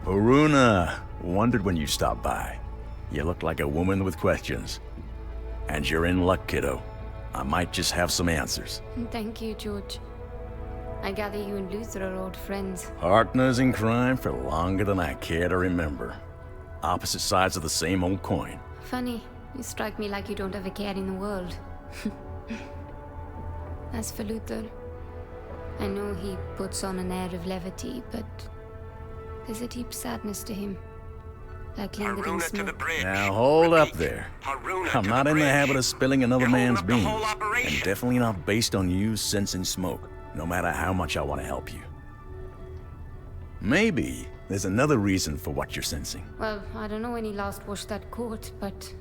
Haruna, wondered when you stopped by. You look like a woman with questions. And you're in luck, kiddo. I might just have some answers. Thank you, George. I gather you and Luther are old friends. Partners in crime for longer than I care to remember. Opposite sides of the same old coin. Funny, you strike me like you don't have a care in the world. As for Luther, I know he puts on an air of levity, but there's a deep sadness to him. Like lingering smoke. Now hold up there. I'm not in the habit of spilling another man's beans. And definitely not based on you sensing smoke, no matter how much I want to help you. Maybe there's another reason for what you're sensing. Well, I don't know when he last washed that coat, but...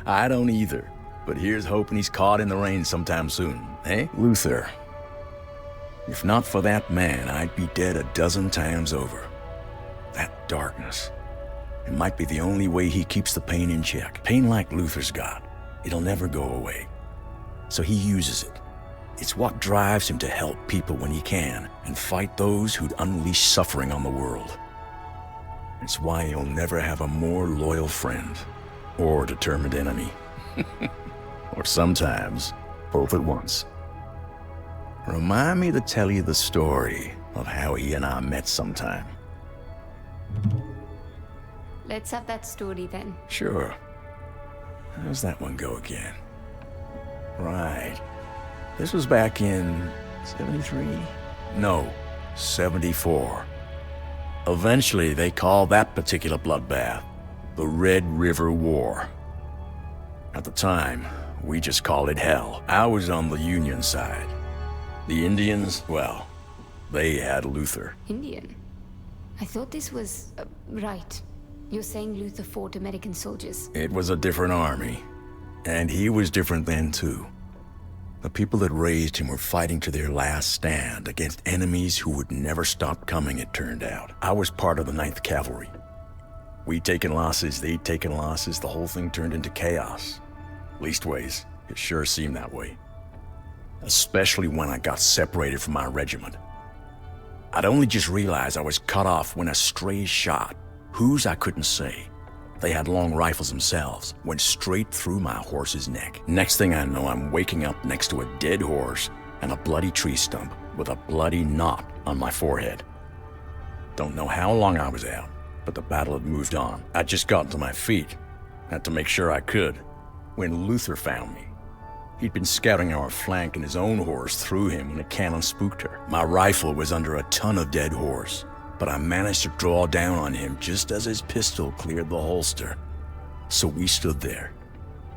I don't either. But here's hoping he's caught in the rain sometime soon, eh? Luther. If not for that man, I'd be dead a dozen times over. That darkness. It might be the only way he keeps the pain in check. Pain like Luther's got. It'll never go away. So he uses it. It's what drives him to help people when he can, and fight those who'd unleash suffering on the world. It's why he'll never have a more loyal friend, or determined enemy. Or sometimes, both at once. Remind me to tell you the story of how he and I met sometime. Let's have that story then. Sure. How's that one go again? Right. This was back in 73? No, 74. Eventually, they called that particular bloodbath the Red River War. At the time, we just called it hell. I was on the Union side. The Indians, well, they had Luther. Indian? I thought this was... right. You're saying Luther fought American soldiers? It was a different army. And he was different then, too. The people that raised him were fighting to their last stand against enemies who would never stop coming, it turned out. I was part of the 9th Cavalry. We'd taken losses, they'd taken losses, the whole thing turned into chaos. Leastways, it sure seemed that way. Especially when I got separated from my regiment. I'd only just realized I was cut off when a stray shot, whose I couldn't say, they had long rifles themselves, went straight through my horse's neck. Next thing I know, I'm waking up next to a dead horse and a bloody tree stump with a bloody knot on my forehead. Don't know how long I was out, but the battle had moved on. I'd just gotten to my feet, had to make sure I could, when Luther found me. He'd been scouting our flank and his own horse threw him when a cannon spooked her. My rifle was under a ton of dead horse, but I managed to draw down on him just as his pistol cleared the holster. So we stood there,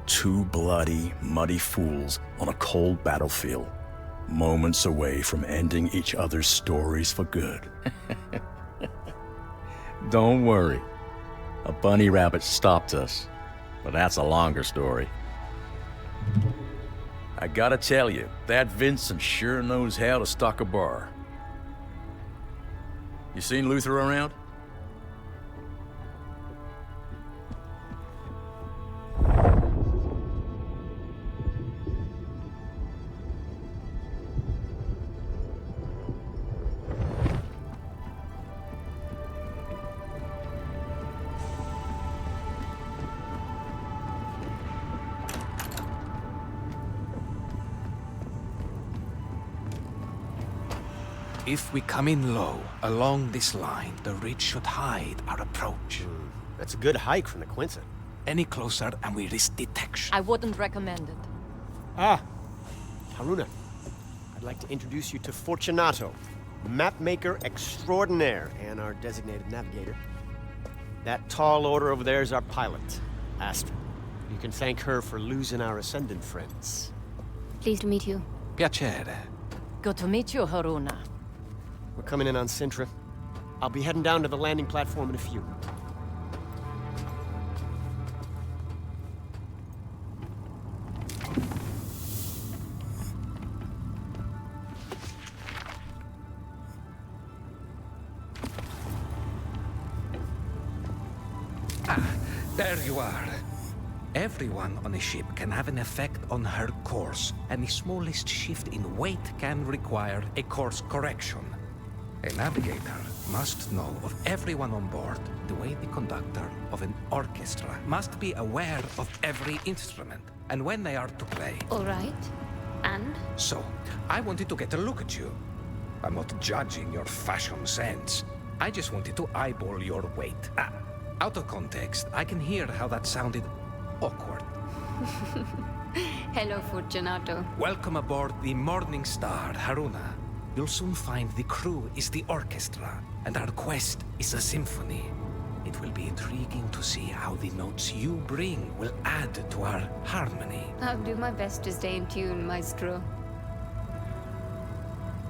two bloody, muddy fools on a cold battlefield, moments away from ending each other's stories for good. Don't worry, a bunny rabbit stopped us, but that's a longer story. I gotta tell you, that Vincent sure knows how to stock a bar. You seen Luther around? If we come in low, along this line, the ridge should hide our approach. That's a good hike from the Quincy. Any closer and we risk detection. I wouldn't recommend it. Ah, Haruna. I'd like to introduce you to Fortunato, mapmaker extraordinaire and our designated navigator. That tall order over there is our pilot, Astrid. You can thank her for losing our Ascendant friends. Pleased to meet you. Piacere. Good to meet you, Haruna. We're coming in on Sintra. I'll be heading down to the landing platform in a few. There you are. Everyone on a ship can have an effect on her course, and the smallest shift in weight can require a course correction. A navigator must know of everyone on board the way the conductor of an orchestra must be aware of every instrument and when they are to play. All right. And? So, I wanted to get a look at you. I'm not judging your fashion sense. I just wanted to eyeball your weight. Out of context, I can hear how that sounded awkward. Hello, Fortunato. Welcome aboard the Morning Star, Haruna. You'll soon find the crew is the orchestra, and our quest is a symphony. It will be intriguing to see how the notes you bring will add to our harmony. I'll do my best to stay in tune, Maestro.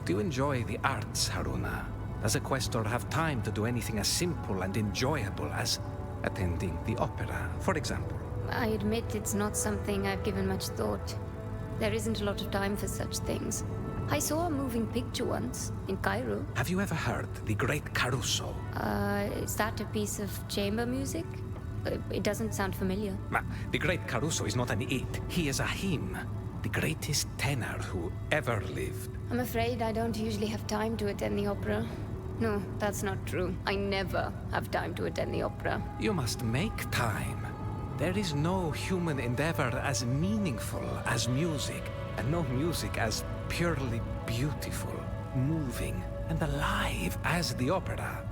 Do you enjoy the arts, Haruna? Does a questor have time to do anything as simple and enjoyable as attending the opera, for example? I admit it's not something I've given much thought. There isn't a lot of time for such things. I saw a moving picture once, in Cairo. Have you ever heard the Great Caruso? Is that a piece of chamber music? It doesn't sound familiar. The Great Caruso is not an it, he is a him. The greatest tenor who ever lived. I'm afraid I don't usually have time to attend the opera. No, that's not true. I never have time to attend the opera. You must make time. There is no human endeavor as meaningful as music, and no music as purely beautiful, moving, and alive as the opera.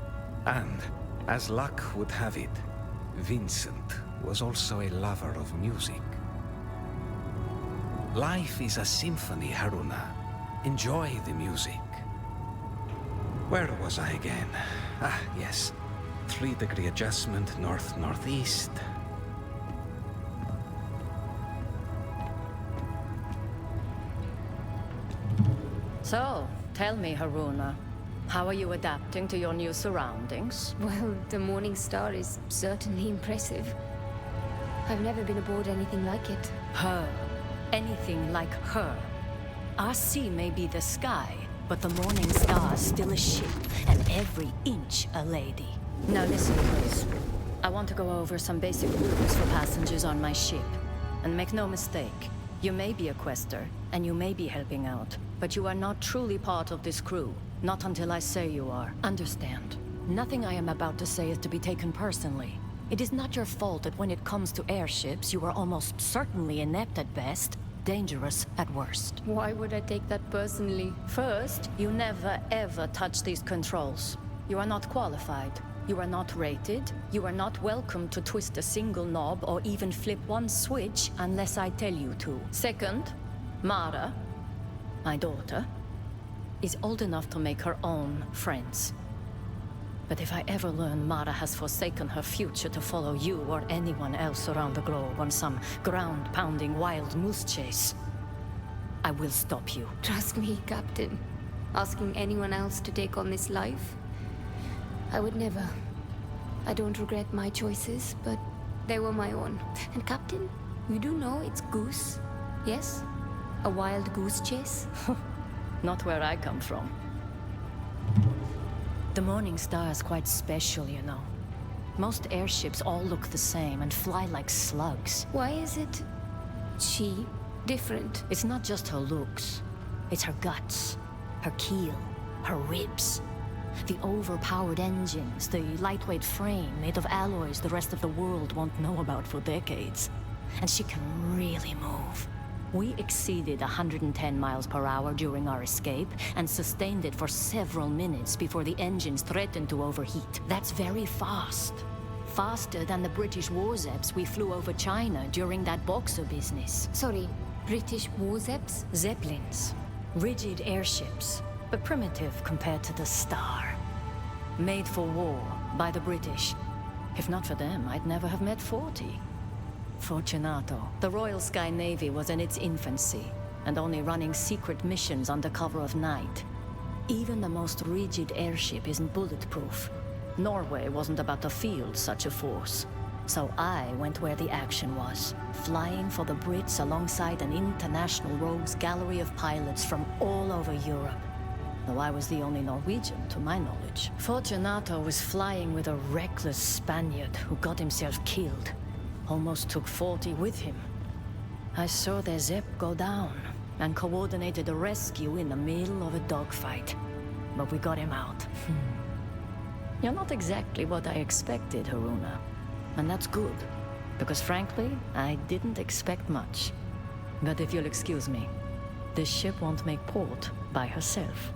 And, as luck would have it, Vincent was also a lover of music. Life is a symphony, Haruna. Enjoy the music. Where was I again? Yes. 3-degree adjustment, north-northeast. So, tell me, Haruna, how are you adapting to your new surroundings? Well, the Morning Star is certainly impressive. I've never been aboard anything like it. Her. Anything like her. Our sea may be the sky, but the Morning Star is still a ship, and every inch a lady. Now listen, please. I want to go over some basic rules for passengers on my ship. And make no mistake, you may be a quester, and you may be helping out, but you are not truly part of this crew. Not until I say you are. Understand? Nothing I am about to say is to be taken personally. It is not your fault that when it comes to airships, you are almost certainly inept at best, dangerous at worst. Why would I take that personally? First, you never ever touch these controls. You are not qualified. You are not rated. You are not welcome to twist a single knob or even flip one switch unless I tell you to. Second, Mara, my daughter, is old enough to make her own friends. But if I ever learn Mara has forsaken her future to follow you or anyone else around the globe on some ground-pounding wild moose chase, I will stop you. Trust me, Captain. Asking anyone else to take on this life? I would never. I don't regret my choices, but they were my own. And Captain, you do know it's goose, yes? A wild goose chase? Not where I come from. The Morning Star is quite special, you know. Most airships all look the same and fly like slugs. Why is it... she... different? It's not just her looks. It's her guts, her keel, her ribs. The overpowered engines, the lightweight frame made of alloys the rest of the world won't know about for decades. And she can really move. We exceeded 110 miles per hour during our escape and sustained it for several minutes before the engines threatened to overheat. That's very fast. Faster than the British Warzeps we flew over China during that Boxer business. Sorry, British Warzeps? Zeppelins. Rigid airships, but primitive compared to the Star. Made for war by the British. If not for them, I'd never have met 40. Fortunato. The Royal Sky Navy was in its infancy, and only running secret missions under cover of night. Even the most rigid airship isn't bulletproof. Norway wasn't about to field such a force. So I went where the action was, flying for the Brits alongside an international rogues gallery of pilots from all over Europe. Though I was the only Norwegian, to my knowledge. Fortunato was flying with a reckless Spaniard who got himself killed. Almost took 40 with him. I saw their Zepp go down and coordinated a rescue in the middle of a dogfight. but we got him out. You're not exactly what I expected, Haruna. And that's good, because frankly, I didn't expect much. But if you'll excuse me, this ship won't make port by herself.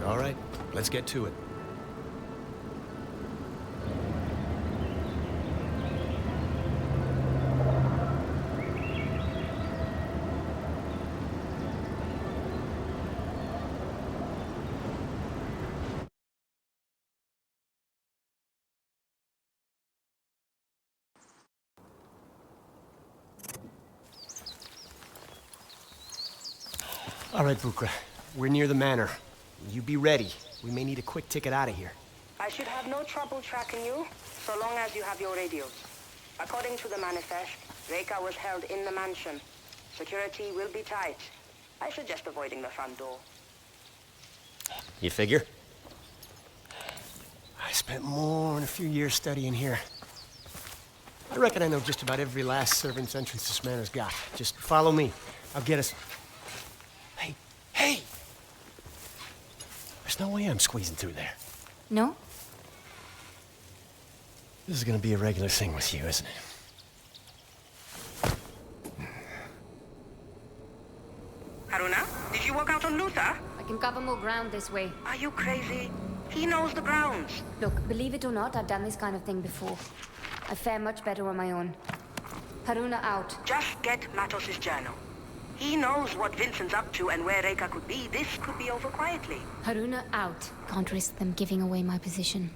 All right, let's get to it. All right, Bukra. We're near the manor. You be ready. We may need a quick ticket out of here. I should have no trouble tracking you, so long as you have your radios. According to the manifest, Reika was held in the mansion. Security will be tight. I suggest avoiding the front door. You figure? I spent more than a few years studying here. I reckon I know just about every last servant's entrance this manor's got. Just follow me. I'll get us... Hey! Hey! There's no way I'm squeezing through there. No? This is gonna be a regular thing with you, isn't it? Haruna, did you walk out on Luther? I can cover more ground this way. Are you crazy? He knows the grounds. Look, believe it or not, I've done this kind of thing before. I fare much better on my own. Haruna out. Just get Matos's journal. He knows what Vincent's up to and where Reika could be. This could be over quietly. Haruna out. Can't risk them giving away my position.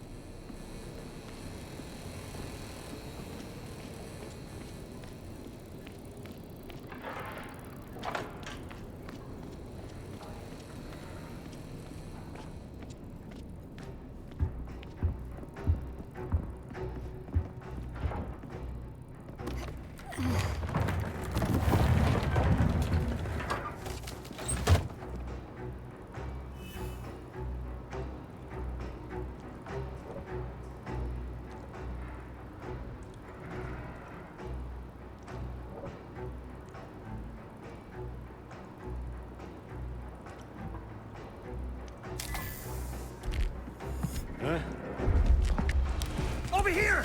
Over here!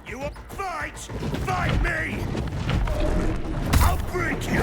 You will fight! Fight me! I'll break you!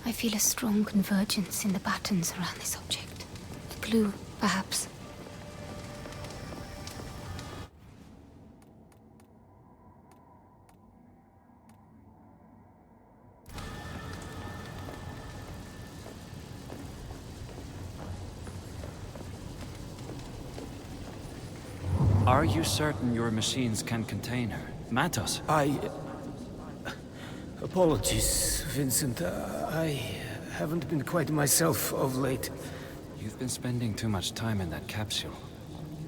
I feel a strong convergence in the patterns around this object. A clue, perhaps. Are you certain your machines can contain her? Matos? Apologies, Vincent. I haven't been quite myself of late. You've been spending too much time in that capsule.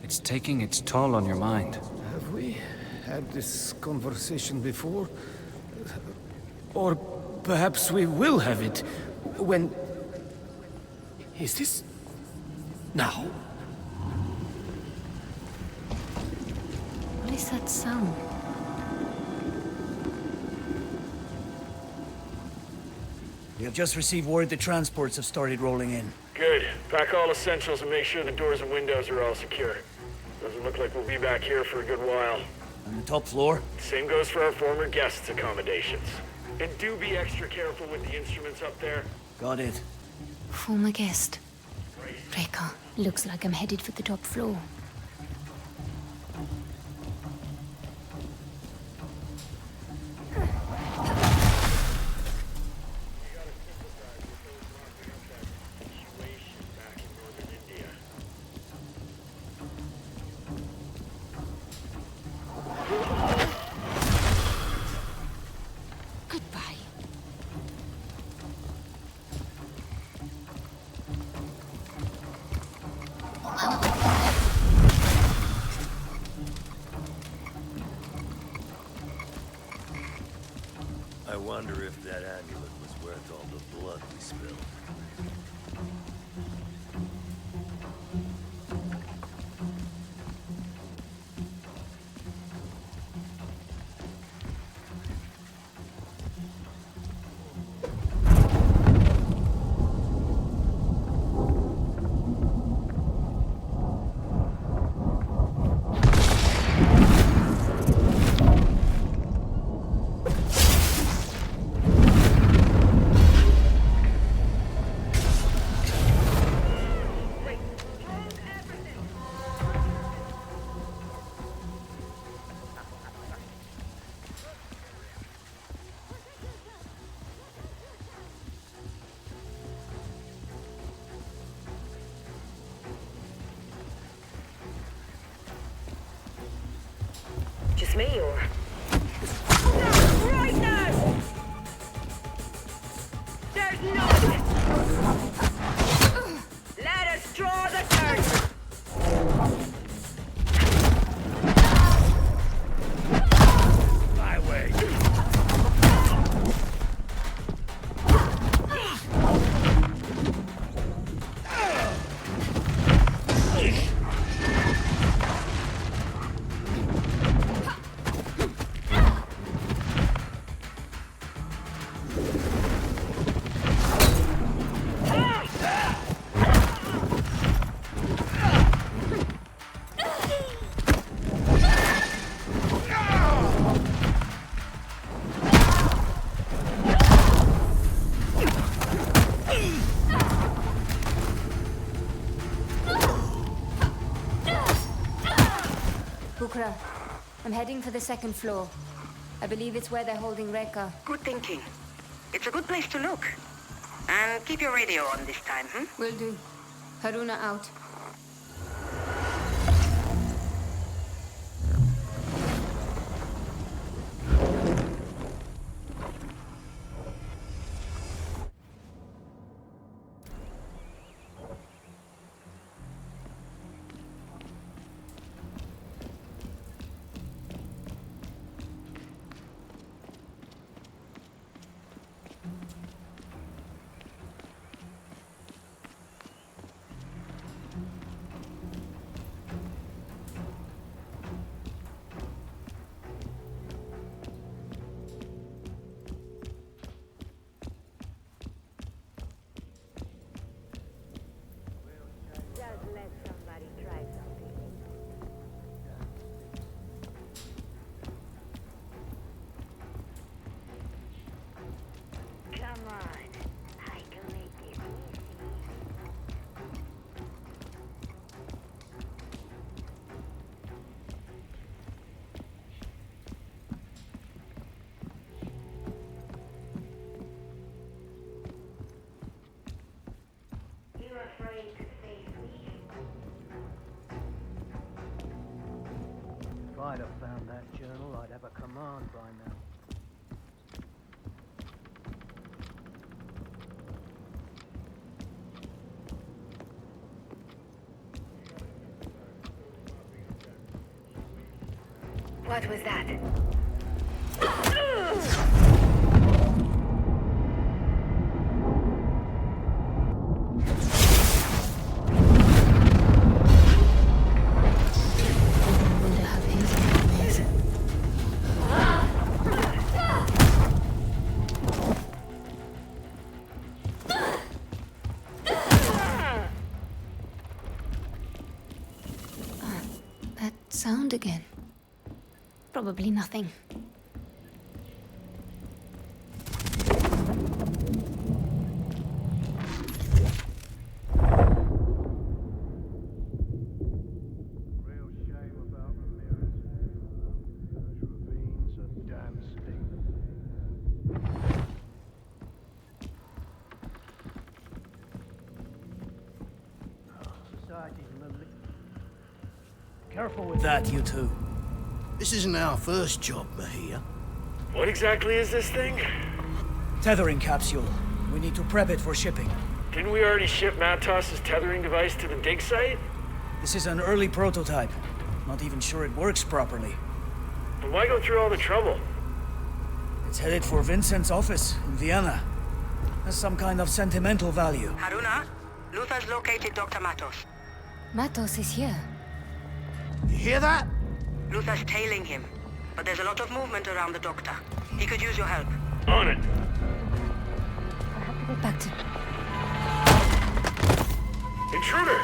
It's taking its toll on your mind. Have we had this conversation before? Or perhaps we will have it when... Is this... now? What is that sound? We have just received word that transports have started rolling in. Good. Pack all essentials and make sure the doors and windows are all secure. Doesn't look like we'll be back here for a good while. On the top floor? Same goes for our former guests' accommodations. And do be extra careful with the instruments up there. Got it. Former guest. Rekka, looks like I'm headed for the top floor. Goodbye. I wonder if that amulet was worth all the blood we spilled. Just me, or? Right now! There's none! Let us draw the curtain! My way. Bukra, I'm heading for the second floor. I believe it's where they're holding Rekka. Good thinking. It's a good place to look. And keep your radio on this time, Will do. Haruna out. If I'd have found that journal, I'd have a command by now. What was that? sound again. Probably nothing. Real shame about the mirrors. Those ravines are damn steep. Society's lovely. Careful with that, you two. This isn't our first job, Mahia. What exactly is this thing? Tethering capsule. We need to prep it for shipping. Didn't we already ship Matos's tethering device to the dig site? This is an early prototype. Not even sure it works properly. Then why go through all the trouble? It's headed for Vincent's office in Vienna. Has some kind of sentimental value. Haruna, Luther's located Dr. Matos. Matos is here. You hear that? Luther's tailing him, but there's a lot of movement around the doctor. He could use your help. On it. I have to get back to... Intruder!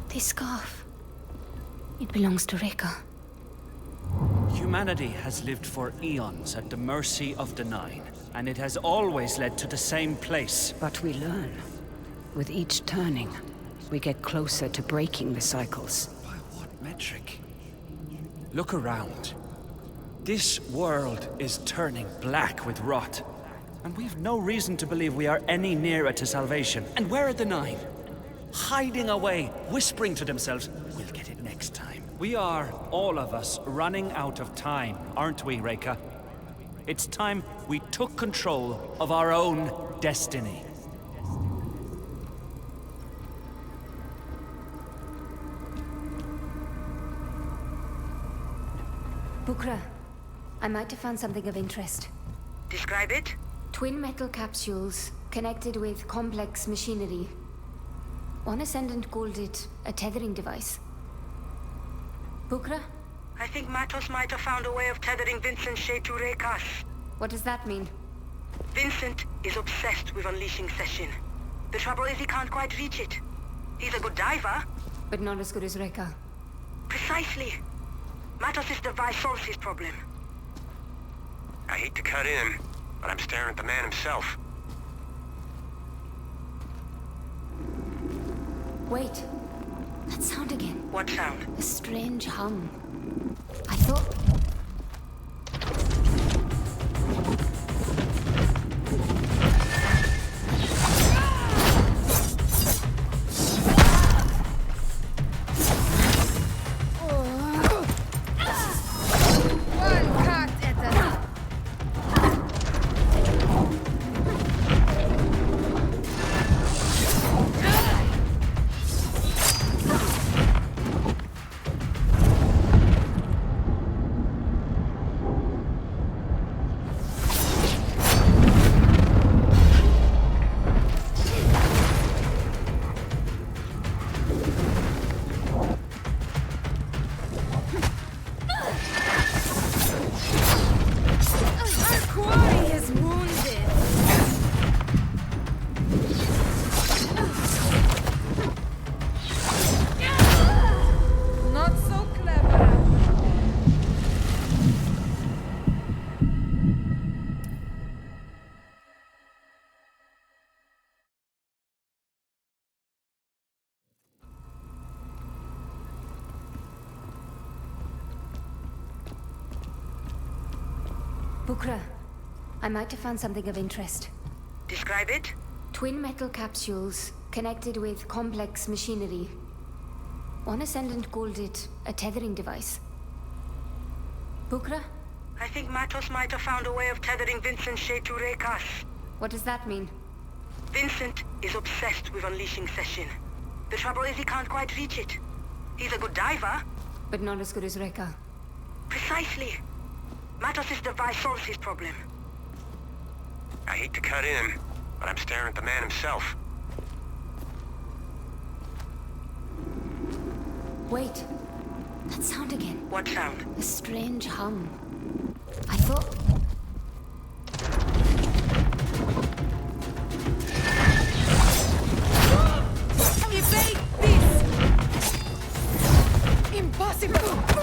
This scarf. It belongs to Reka. Humanity has lived for eons at the mercy of the Nine, and it has always led to the same place. But we learn. With each turning, we get closer to breaking the cycles. By what metric? Look around. This world is turning black with rot, and we've no reason to believe we are any nearer to salvation. And where are the Nine? Hiding away, whispering to themselves, we'll get it next time. We are, all of us, running out of time, aren't we, Reka? It's time we took control of our own destiny. Bukra, I might have found something of interest. Describe it? Twin metal capsules connected with complex machinery. One Ascendant called it a tethering device. Bukra? I think Matos might have found a way of tethering Vincent's shade to Reka's. What does that mean? Vincent is obsessed with unleashing Session. The trouble is he can't quite reach it. He's a good diver. But not as good as Reka. Precisely. Matos' device solves his problem. I hate to cut in, but I'm staring at the man himself. Wait. That sound again. What sound? A strange hum. I thought... Bukra, I might have found something of interest. Describe it? Twin metal capsules connected with complex machinery. One ascendant called it a tethering device. Bukra? I think Matos might have found a way of tethering Vincent's shade to Rekas. What does that mean? Vincent is obsessed with unleashing Session. The trouble is he can't quite reach it. He's a good diver. But not as good as Reka. Precisely. Matos' device solves his problem. I hate to cut in, but I'm staring at the man himself. Wait. That sound again. What sound? A strange hum. I thought... Evade this! Impossible!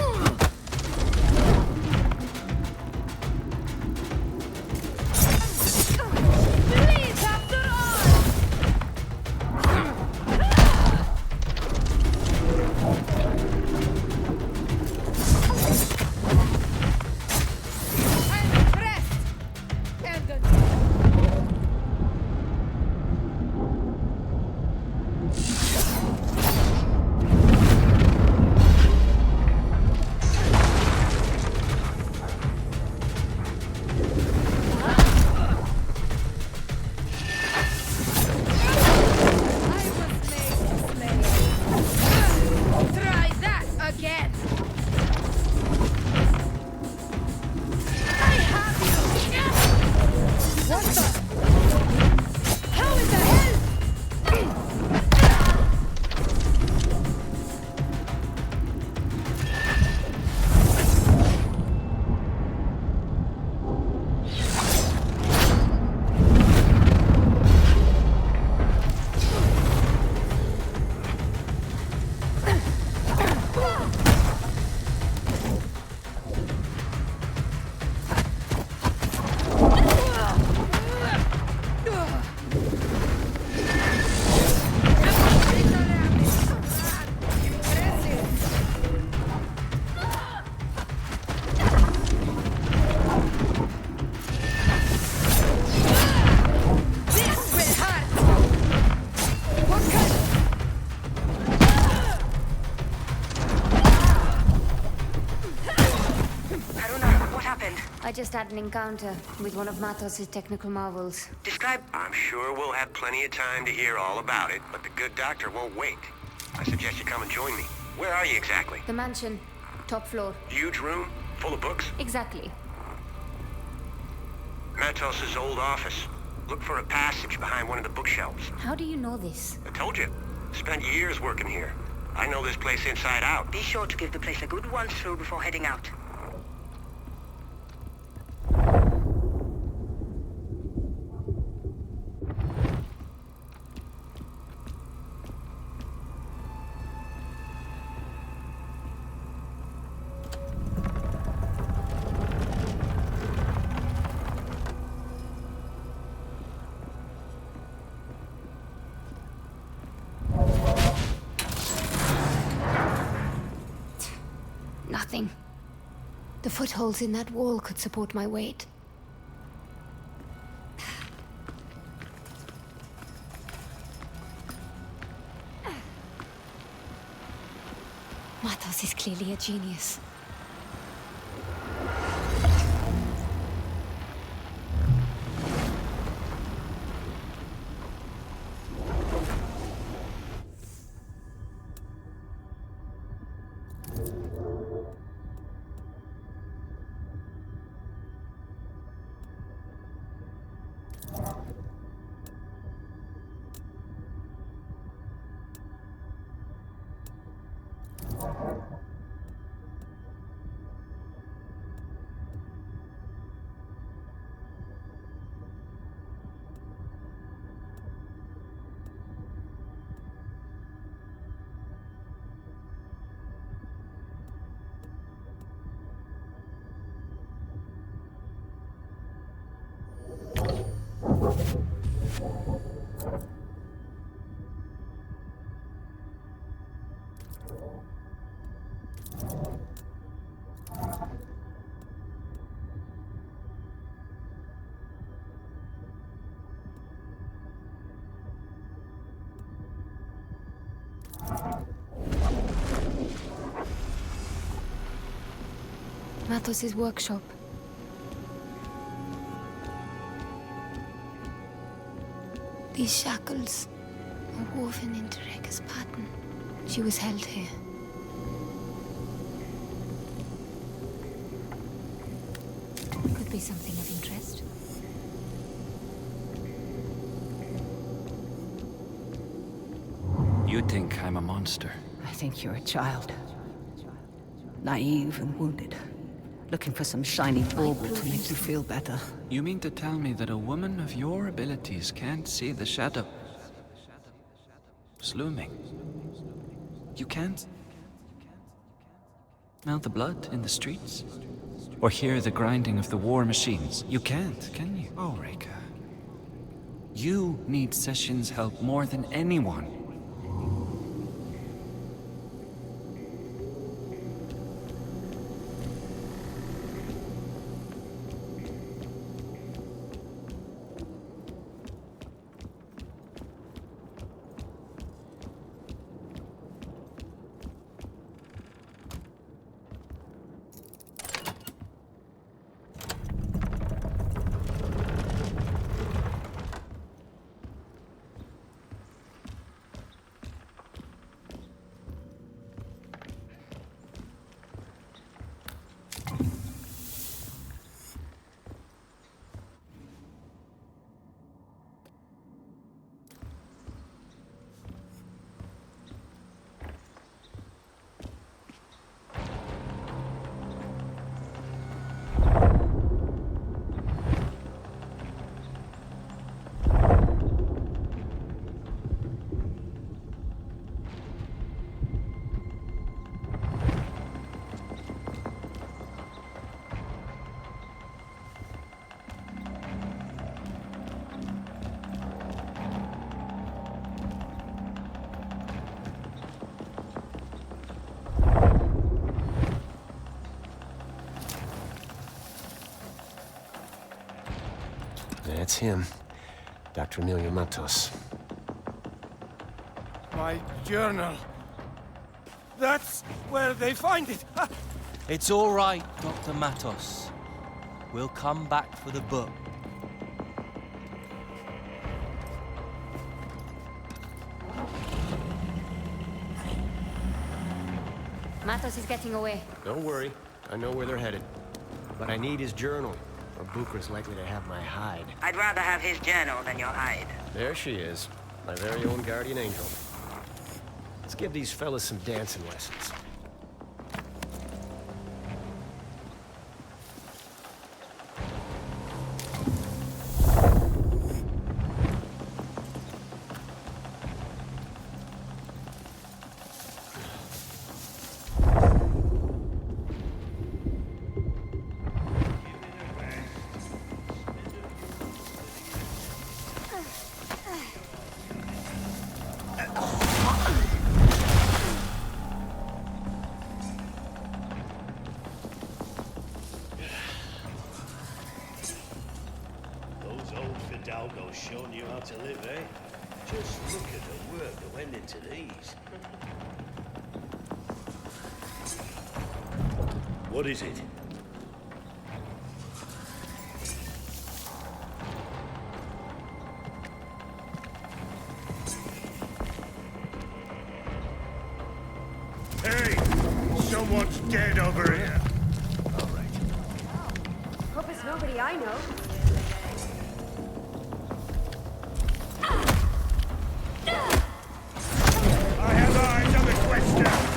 I just had an encounter with one of Matos' technical marvels. Describe... I'm sure we'll have plenty of time to hear all about it, but the good doctor won't wait. I suggest you come and join me. Where are you exactly? The mansion. Top floor. Huge room? Full of books? Exactly. Matos' old office. Look for a passage behind one of the bookshelves. How do you know this? I told you. Spent years working here. I know this place inside out. Be sure to give the place a good once-through before heading out. footholds in that wall could support my weight. Matos is clearly a genius. Matos' workshop. These shackles are woven into Reka's pattern. She was held here. Could be something of interest. You think I'm a monster? I think you're a child. Naive and wounded. Looking for some shiny bauble to make you feel better. You mean to tell me that a woman of your abilities can't see the shadow looming? You can't smell the blood in the streets? Or hear the grinding of the war machines? You can't, can you? Oh, Reka. You need Session's help more than anyone. That's him. Dr. Emilio Matos. My journal. That's where they find it. It's all right, Dr. Matos. We'll come back for the book. Matos is getting away. Don't worry. I know where they're headed. But I need his journal, or Bucra's likely to have my hide. I'd rather have his journal than your hide. There she is. My very own guardian angel. Let's give these fellas some dancing lessons. Dalgo's showing you how to live, eh? Just look at the work that went into these. What is it? Hey! Someone's dead over here. Hope it's nobody I know. I have eyes on the Quester!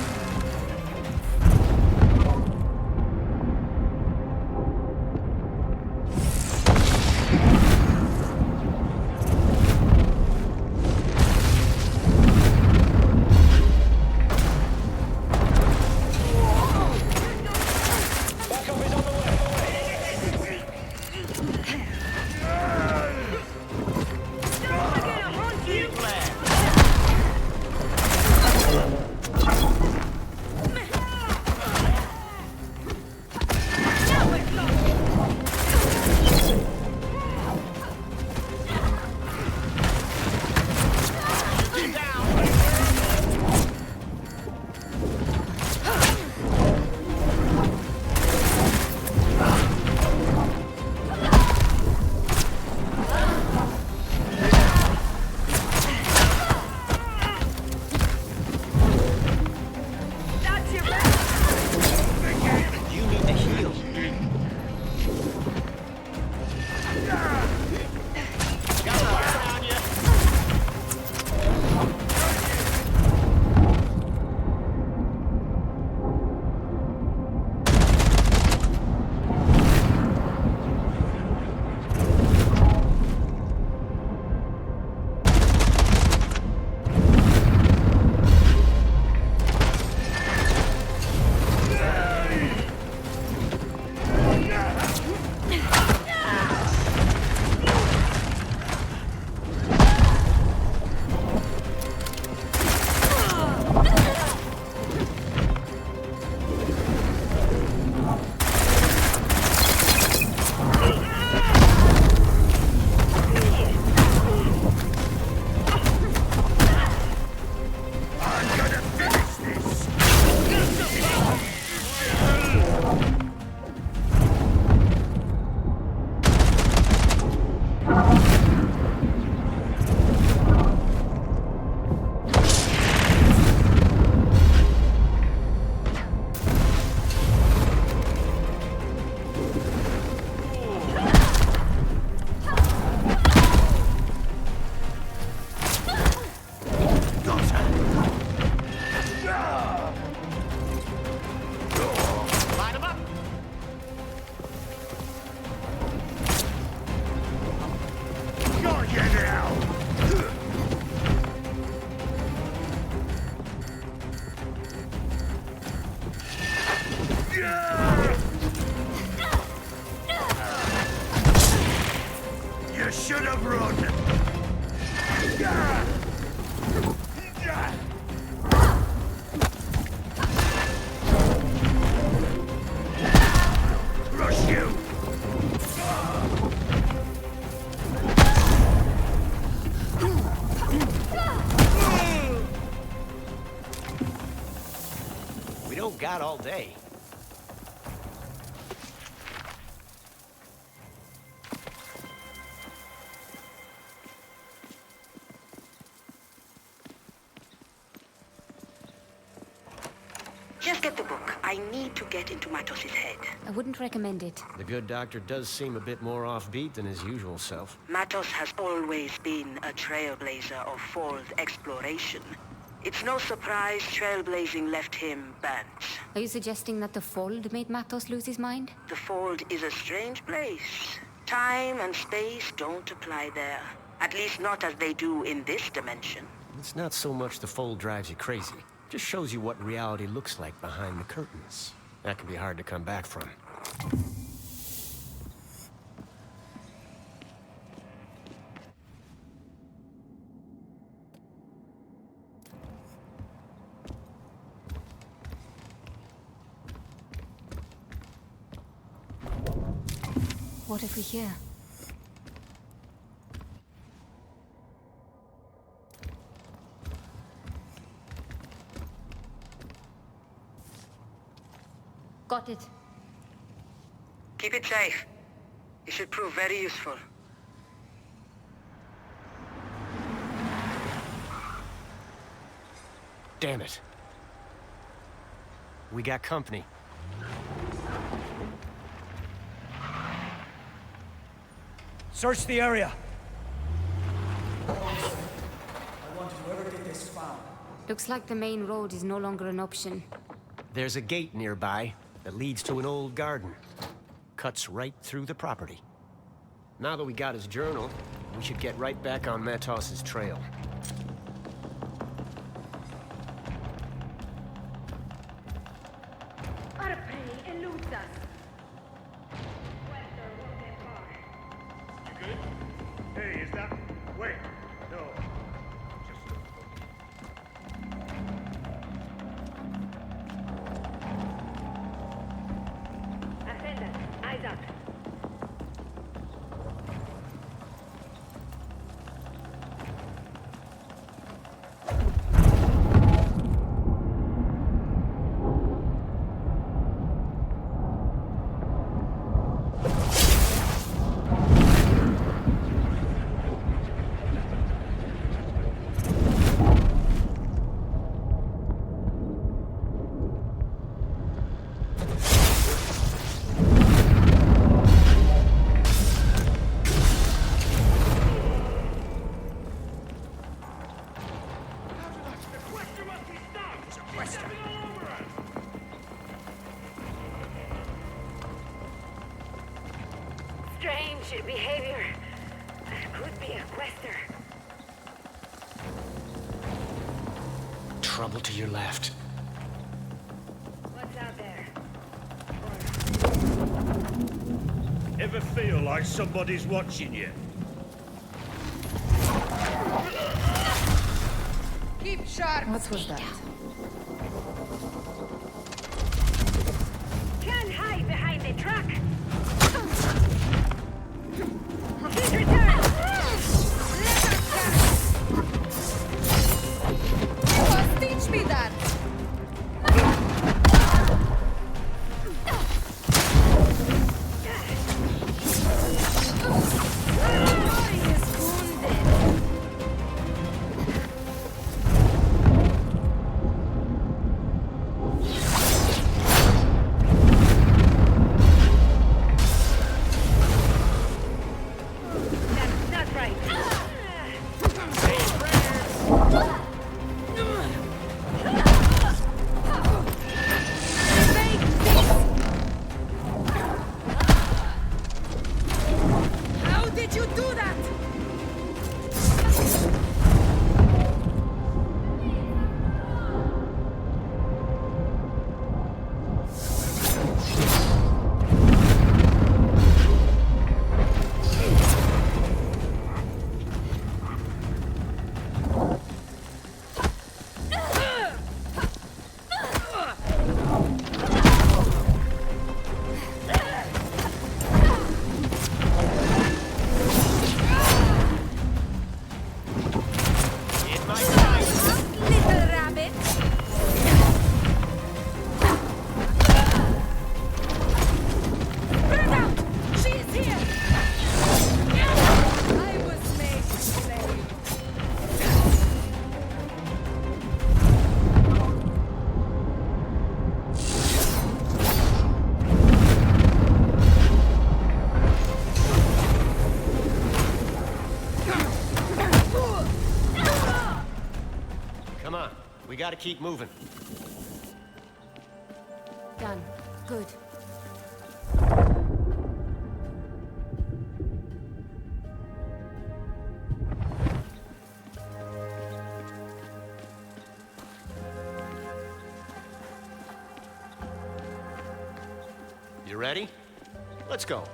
You should have run! Rush you! We don't got all day. Just get the book. I need to get into Matos's head. I wouldn't recommend it. The good doctor does seem a bit more offbeat than his usual self. Matos has always been a trailblazer of Fold exploration. It's no surprise trailblazing left him burnt. Are you suggesting that the Fold made Matos lose his mind? The Fold is a strange place. Time and space don't apply there. At least not as they do in this dimension. It's not so much the Fold drives you crazy. Just shows you what reality looks like behind the curtains. That can be hard to come back from. What if we hear? Got it. Keep it safe. It should prove very useful. Damn it. We got company. Search the area. I want whoever did this found. Looks like the main road is no longer an option. There's a gate nearby that leads to an old garden. Cuts right through the property. Now that we got his journal, we should get right back on Matos's trail. Hey, is that... Wait. No. Ascendant, eyes up. Strange behavior. Could be a quester. Trouble to your left. What's out there? Ever feel like somebody's watching you? Keep sharp. What was that? Can't hide behind the truck. Please return. Teach me that. We gotta keep moving. Done. Good. You ready? Let's go.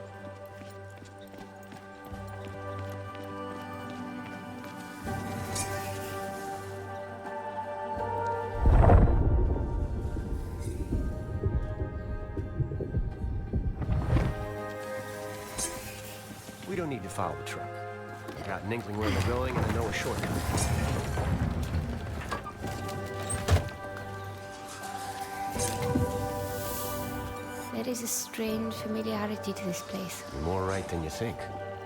We don't need to follow the truck. I got an inkling where they're going, and I know a shortcut. There is a strange familiarity to this place. You're more right than you think.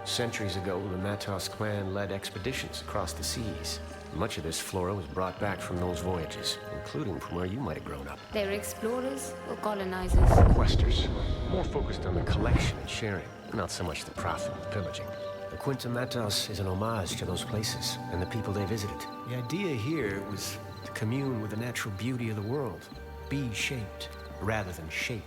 Centuries ago, the Matos clan led expeditions across the seas. Much of this flora was brought back from those voyages, including from where you might have grown up. They were explorers or colonizers? Questers, more focused on the collection and sharing, not so much the profit and pillaging. The Quinta Matos is an homage to those places and the people they visited. The idea here was to commune with the natural beauty of the world, be shaped rather than shape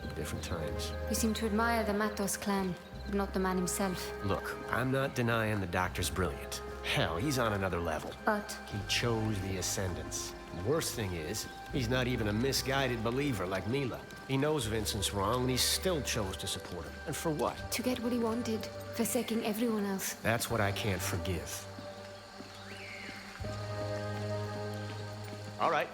at different times. You seem to admire the Matos clan, but not the man himself. Look, I'm not denying the Doctor's brilliant. Hell, he's on another level. But he chose the Ascendants. The worst thing is, he's not even a misguided believer like Mila. He knows Vincent's wrong, and he still chose to support him. And for what? to get what he wanted, forsaking everyone else. That's what I can't forgive. All right.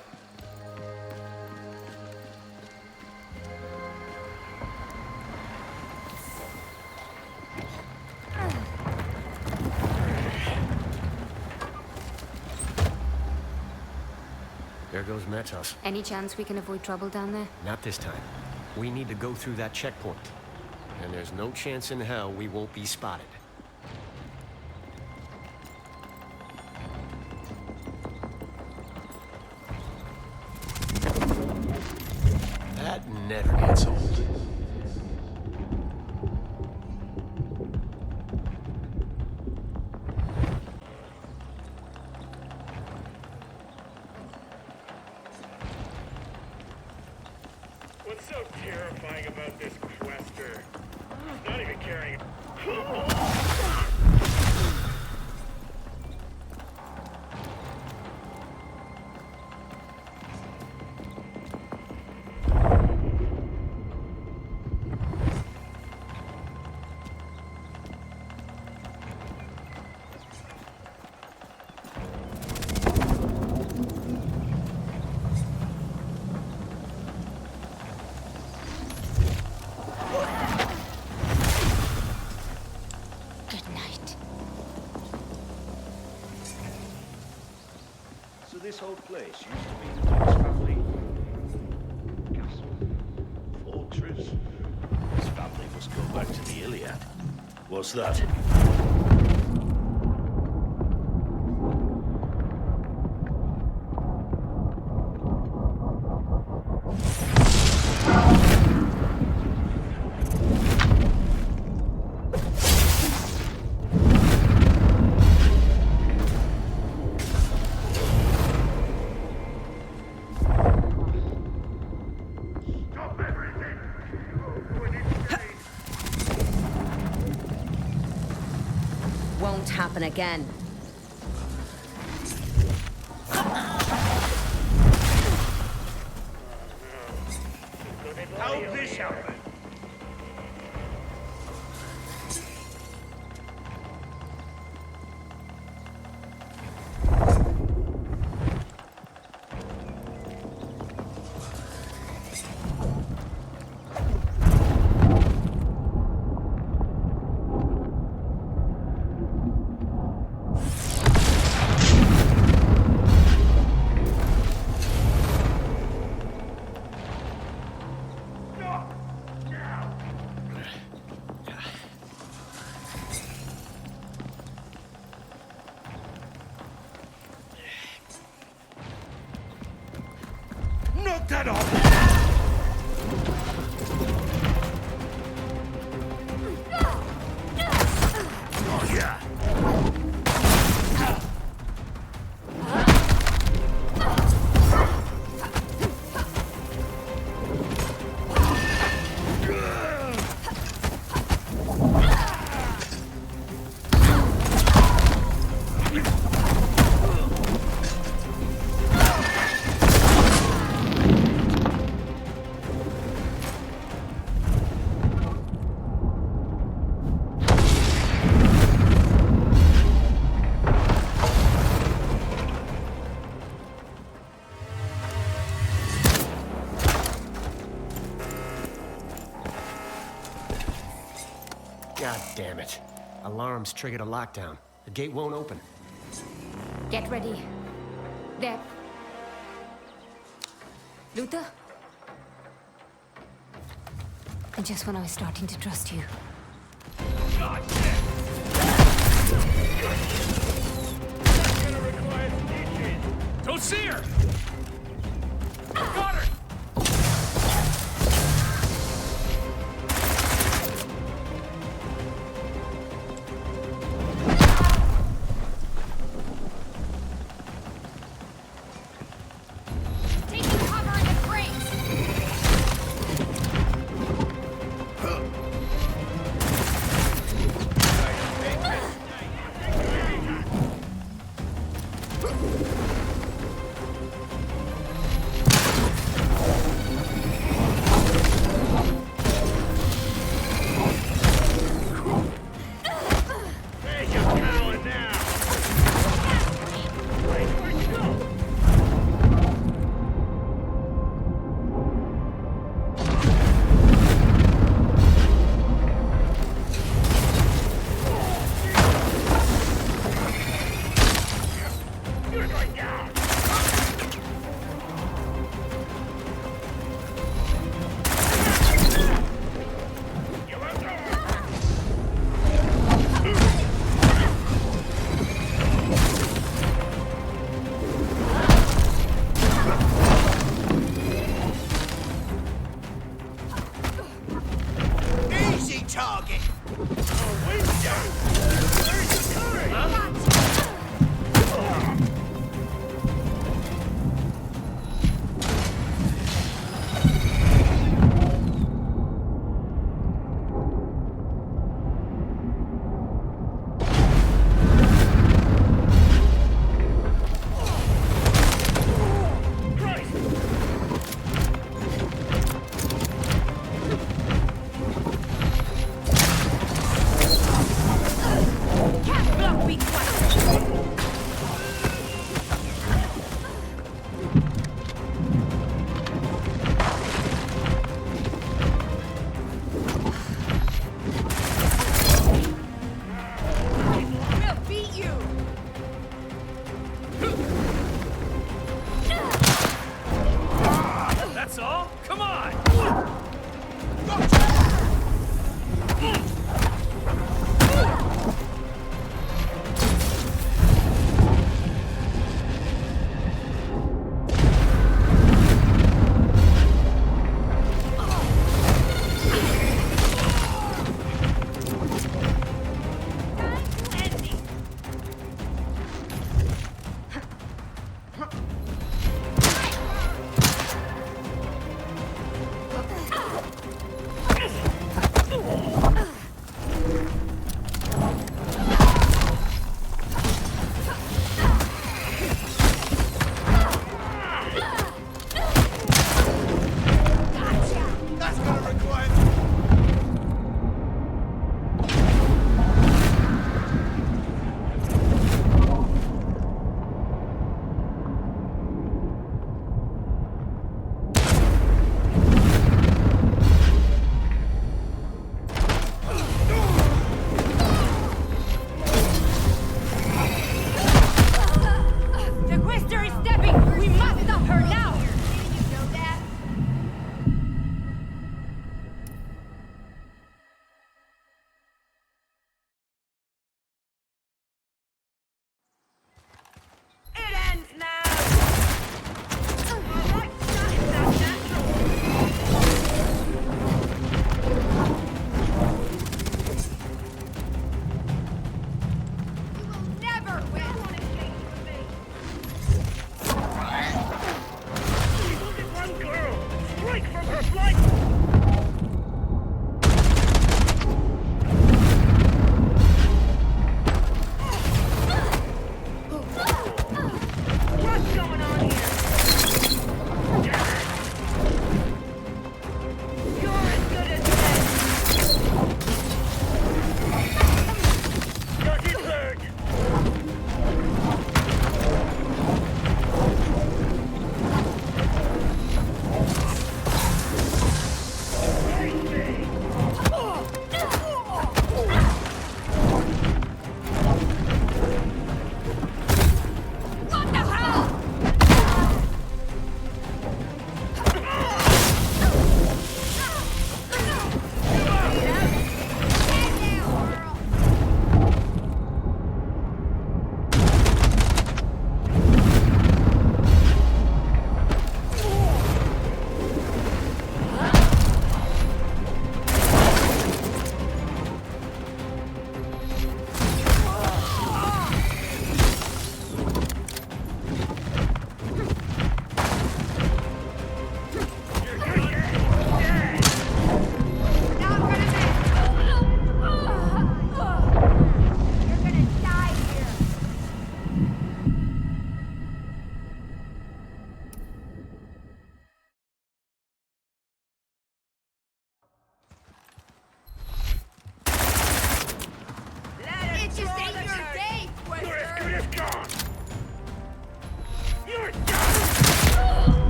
There goes Matos. Any chance we can avoid trouble down there? Not this time. We need to go through that checkpoint. And there's no chance in hell we won't be spotted. That never gets old. What's so terrifying about this quester? He's not even carrying. So this whole place used to be the Duke's family castle. Fortress. His family must go back to the Iliad. What's that? Won't happen again. How'd this happen? Knock that off! Oh, yeah. God damn it. Alarms triggered a lockdown. The gate won't open. Get ready. There. Luther? And just when I was starting to trust you. Don't see her! Got her! Taking cover in the crates!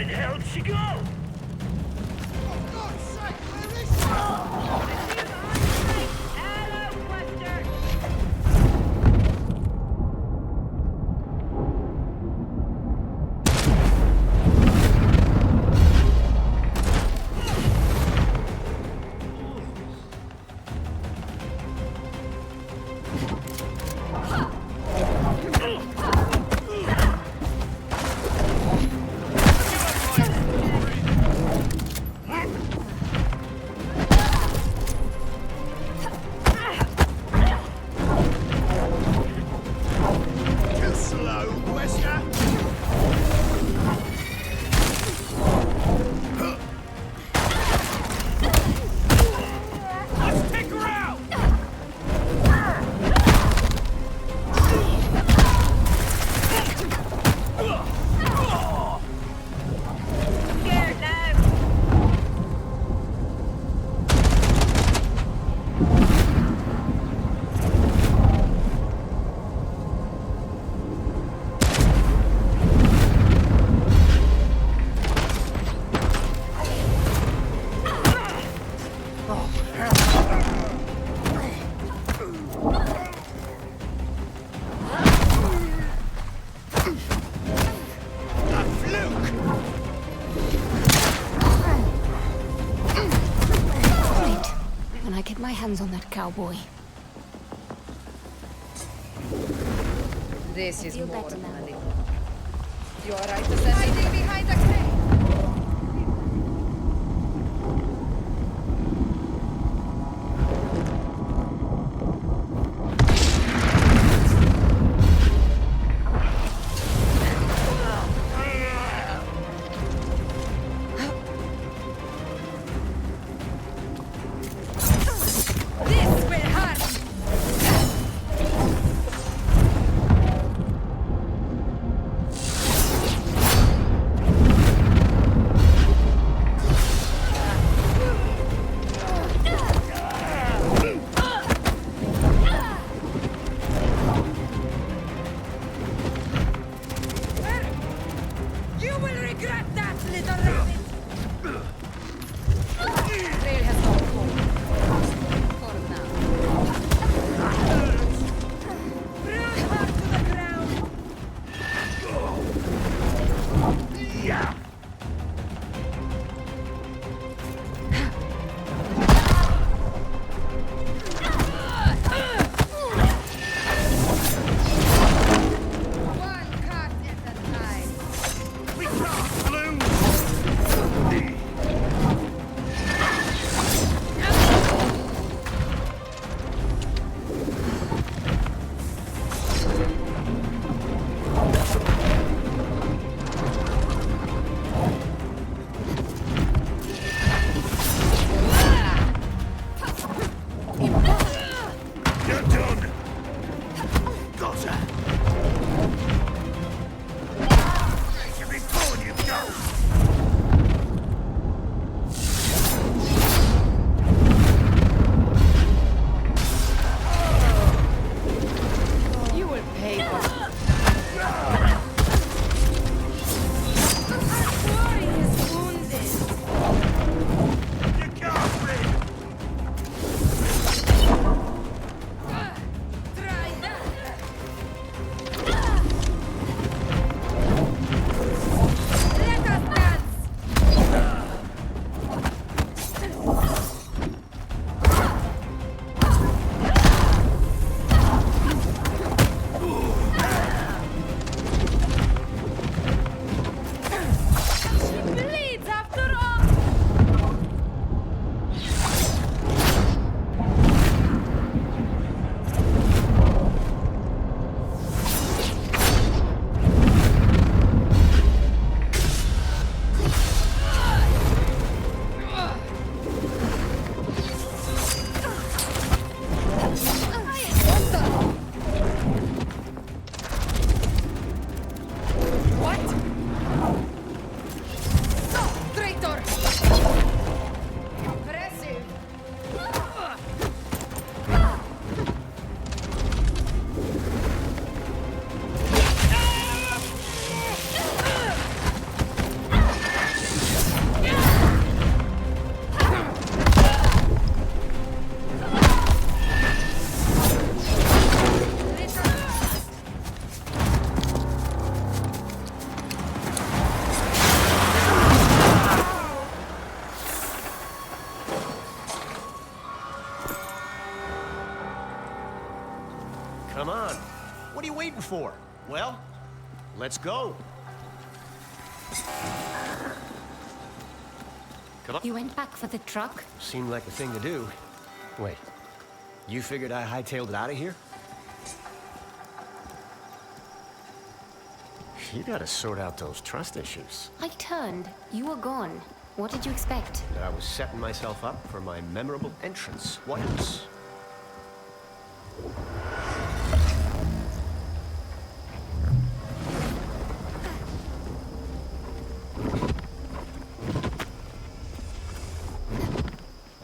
Where the hell did she go? My hands on that cowboy. This is more better now. money. You are right to send me behind the crate. for? Well, let's go. Come on. You went back for the truck? Seemed like the thing to do. Wait, you figured I hightailed it out of here? You gotta sort out those trust issues. I turned. You were gone. What did you expect? I was setting myself up for my memorable entrance. What else?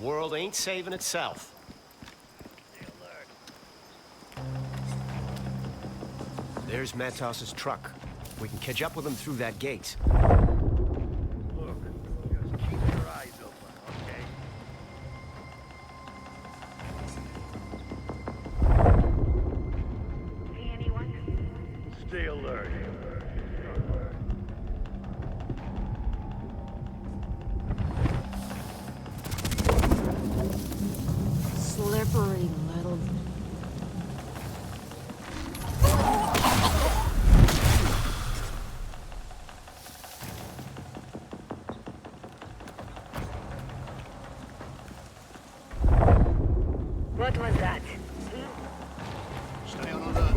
World ain't saving itself. There's Matos's truck. We can catch up with him through that gate. Look, just keep your eyes open, okay? See anyone? Stay alert. Slippery little... What was that? Stay on alert.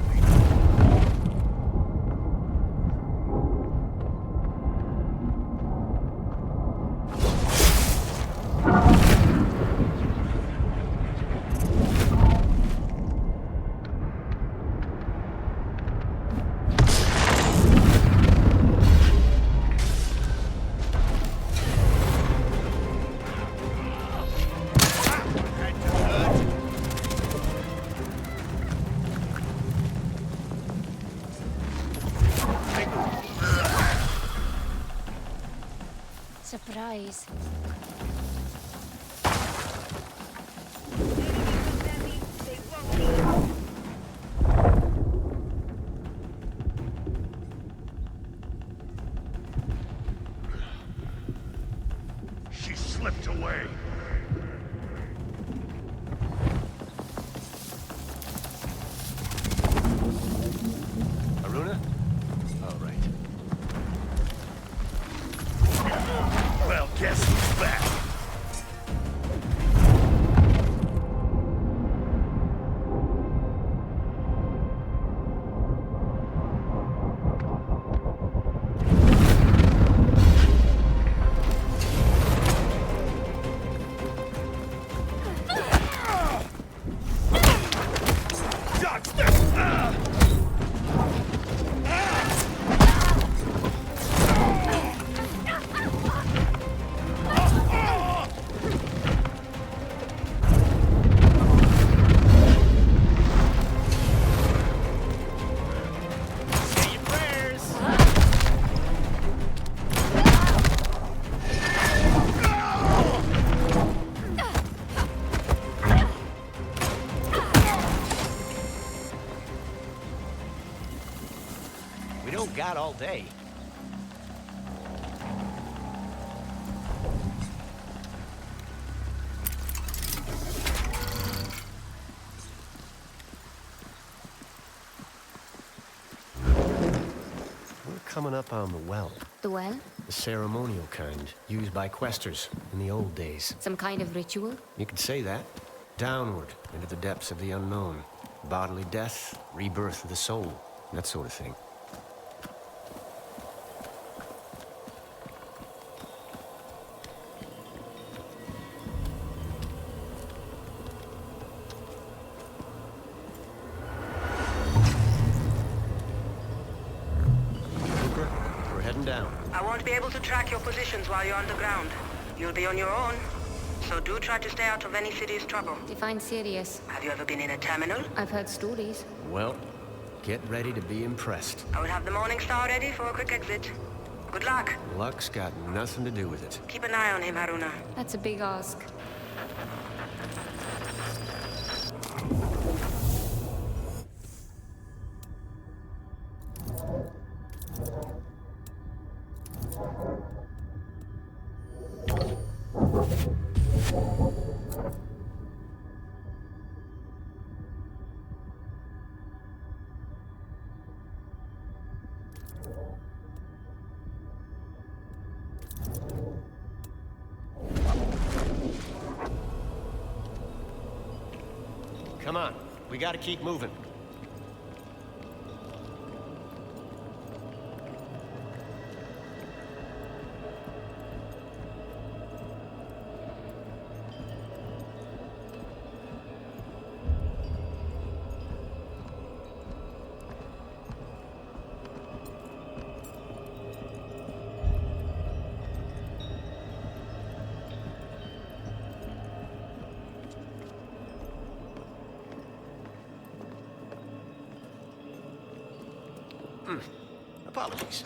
Surprise. She slipped away. Aruna? All right. Well, guess who's back? Dodge this! Say your prayers. We don't got all day. We're coming up on the well. The well? The ceremonial kind, used by questers in the old days. Some kind of ritual? You could say that. Downward, into the depths of the unknown. Bodily death, rebirth of the soul, that sort of thing. Cooper, we're heading down. I won't be able to track your positions while you're underground. You'll be on your own. So do try to stay out of any serious trouble. Define serious. Have you ever been in a terminal? I've heard stories. Well, get ready to be impressed. I will have the Morning Star ready for a quick exit. Good luck. Luck's got nothing to do with it. Keep an eye on him, Haruna. That's a big ask. Come on, we gotta keep moving. Apologies.